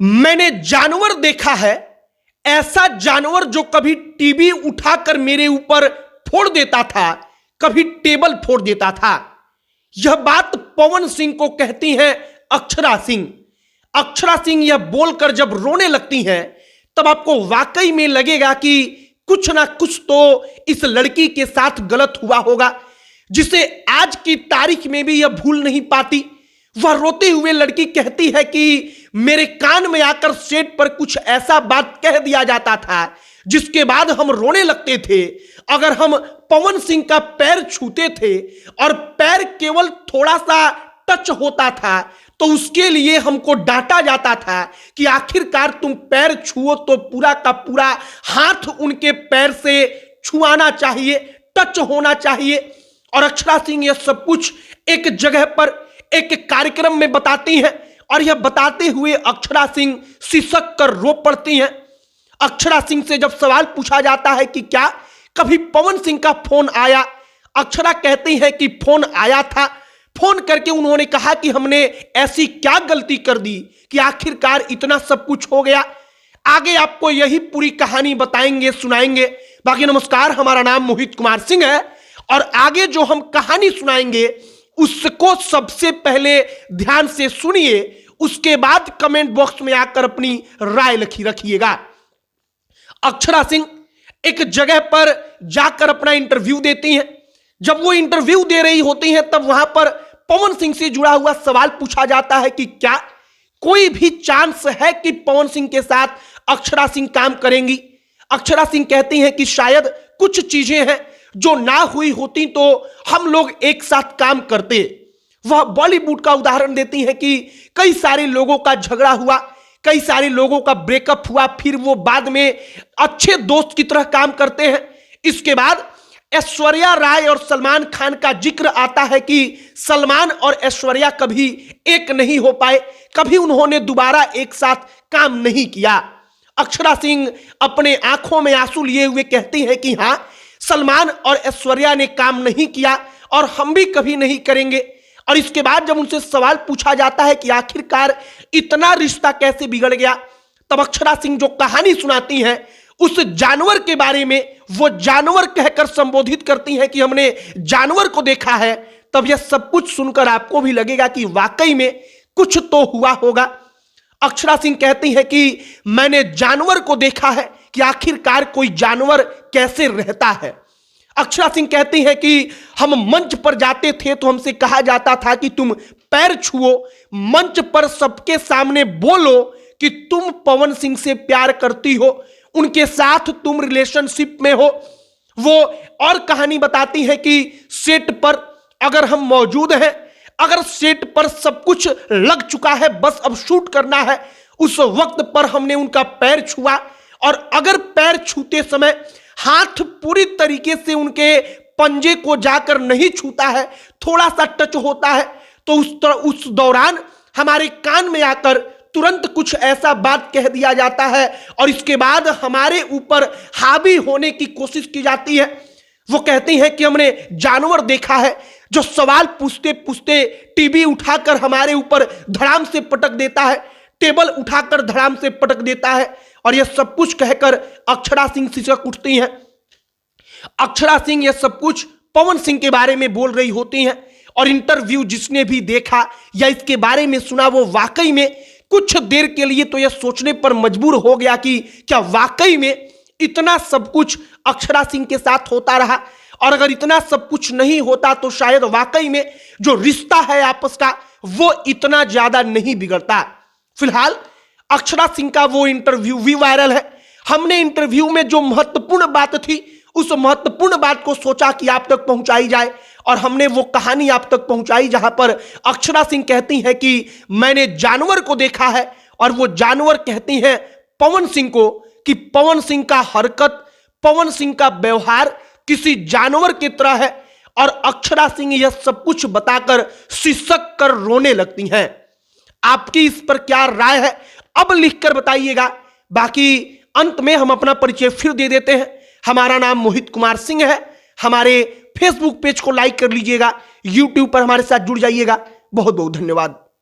मैंने जानवर देखा है, ऐसा जानवर जो कभी टीवी उठाकर मेरे ऊपर फोड़ देता था, कभी टेबल फोड़ देता था। यह बात पवन सिंह को कहती हैं अक्षरा सिंह। अक्षरा सिंह यह बोलकर जब रोने लगती हैं तब आपको वाकई में लगेगा कि कुछ ना कुछ तो इस लड़की के साथ गलत हुआ होगा, जिसे आज की तारीख में भी यह भूल नहीं पाती। वह रोते हुए लड़की कहती है कि मेरे कान में आकर सेट पर कुछ ऐसा बात कह दिया जाता था जिसके बाद हम रोने लगते थे। अगर हम पवन सिंह का पैर छूते थे और पैर केवल थोड़ा सा टच होता था तो उसके लिए हमको डांटा जाता था कि आखिरकार तुम पैर छुओ तो पूरा का पूरा हाथ उनके पैर से छुआना चाहिए, टच होना चाहिए। और अक्षरा सिंह यह सब कुछ एक जगह पर एक कार्यक्रम में बताती हैं और यह बताते हुए अक्षरा सिंह सिसक कर रो पड़ती हैं। अक्षरा सिंह से जब सवाल पूछा जाता है कि क्या कभी पवन सिंह का फोन आया, अक्षरा कहती है कि फोन आया था। फोन करके उन्होंने कहा कि हमने ऐसी क्या गलती कर दी कि आखिरकार इतना सब कुछ हो गया। आगे आपको यही पूरी कहानी बताएंगे, सुनाएंगे। बाकी नमस्कार, हमारा नाम मोहित कुमार सिंह है और आगे जो हम कहानी सुनाएंगे उसको सबसे पहले ध्यान से सुनिए, उसके बाद कमेंट बॉक्स में आकर अपनी राय रखिएगा। अक्षरा सिंह एक जगह पर जाकर अपना इंटरव्यू देती हैं। जब वो इंटरव्यू दे रही होती हैं तब वहां पर पवन सिंह से जुड़ा हुआ सवाल पूछा जाता है कि क्या कोई भी चांस है कि पवन सिंह के साथ अक्षरा सिंह काम करेंगी। अक्षरा सिंह कहती हैं कि शायद कुछ चीजें हैं जो ना हुई होती तो हम लोग एक साथ काम करते। वह बॉलीवुड का उदाहरण देती हैं कि कई सारे लोगों का झगड़ा हुआ, कई सारे लोगों का ब्रेकअप हुआ, फिर वो बाद में अच्छे दोस्त की तरह काम करते हैं। इसके बाद ऐश्वर्या राय और सलमान खान का जिक्र आता है कि सलमान और ऐश्वर्या कभी एक नहीं हो पाए, कभी उन्होंने दोबारा एक साथ काम नहीं किया। अक्षरा सिंह अपने आंखों में आंसू लिए हुए कहती हैं कि हाँ, सलमान और ऐश्वर्या ने काम नहीं किया और हम भी कभी नहीं करेंगे। और इसके बाद जब उनसे सवाल पूछा जाता है कि आखिरकार इतना रिश्ता कैसे बिगड़ गया, तब अक्षरा सिंह जो कहानी सुनाती हैं उस जानवर के बारे में, वो जानवर कहकर संबोधित करती हैं कि हमने जानवर को देखा है। तब यह सब कुछ सुनकर आपको भी लगेगा कि वाकई में कुछ तो हुआ होगा। अक्षरा सिंह कहती है कि मैंने जानवर को देखा है कि आखिरकार कोई जानवर कैसे रहता है। अक्षरा सिंह कहती है कि हम मंच पर जाते थे तो हमसे कहा जाता था कि तुम पैर छुओ, मंच पर सबके सामने बोलो कि तुम पवन सिंह से प्यार करती हो, उनके साथ तुम रिलेशनशिप में हो। वो और कहानी बताती है कि सेट पर अगर हम मौजूद हैं, अगर सेट पर सब कुछ लग चुका है, बस अब शूट करना है, उस वक्त पर हमने उनका पैर छुआ और अगर पैर छूते समय हाथ पूरी तरीके से उनके पंजे को जाकर नहीं छूता है, थोड़ा सा टच होता है, तो उस दौरान हमारे कान में आकर तुरंत कुछ ऐसा बात कह दिया जाता है और इसके बाद हमारे ऊपर हावी होने की कोशिश की जाती है। वो कहती हैं कि हमने जानवर देखा है जो सवाल पूछते पूछते टीवी उठाकर हमारे ऊपर धड़ाम से पटक देता है, टेबल उठाकर धड़ाम से पटक देता है। और यह सब कुछ कहकर अक्षरा सिंह सिसक उठती हैं। अक्षरा सिंह यह सब कुछ पवन सिंह के बारे में बोल रही होती हैं और इंटरव्यू जिसने भी देखा या इसके बारे में सुना वो वाकई में कुछ देर के लिए तो यह सोचने पर मजबूर हो गया कि क्या वाकई में इतना सब कुछ अक्षरा सिंह के साथ होता रहा, और अगर इतना सब कुछ नहीं होता तो शायद वाकई में जो रिश्ता है आपस का वो इतना ज्यादा नहीं बिगड़ता। फिलहाल अक्षरा सिंह का वो इंटरव्यू भी वायरल है। हमने इंटरव्यू में जो महत्वपूर्ण बात थी उस महत्वपूर्ण बात को सोचा कि आप तक पहुंचाई जाए और हमने वो कहानी आप तक पहुंचाई जहां पर अक्षरा सिंह कहती हैं कि मैंने जानवर को देखा है और वो जानवर कहती हैं पवन सिंह को कि पवन सिंह का हरकत, पवन सिंह का व्यवहार किसी जानवर की तरह है। और अक्षरा सिंह यह सब कुछ बताकर सिसक कर रोने लगती हैं। आपकी इस पर क्या राय है अब लिखकर बताइएगा। बाकी अंत में हम अपना परिचय फिर दे देते हैं। हमारा नाम मोहित कुमार सिंह है। हमारे फेसबुक पेज को लाइक कर लीजिएगा, यूट्यूब पर हमारे साथ जुड़ जाइएगा। बहुत बहुत धन्यवाद।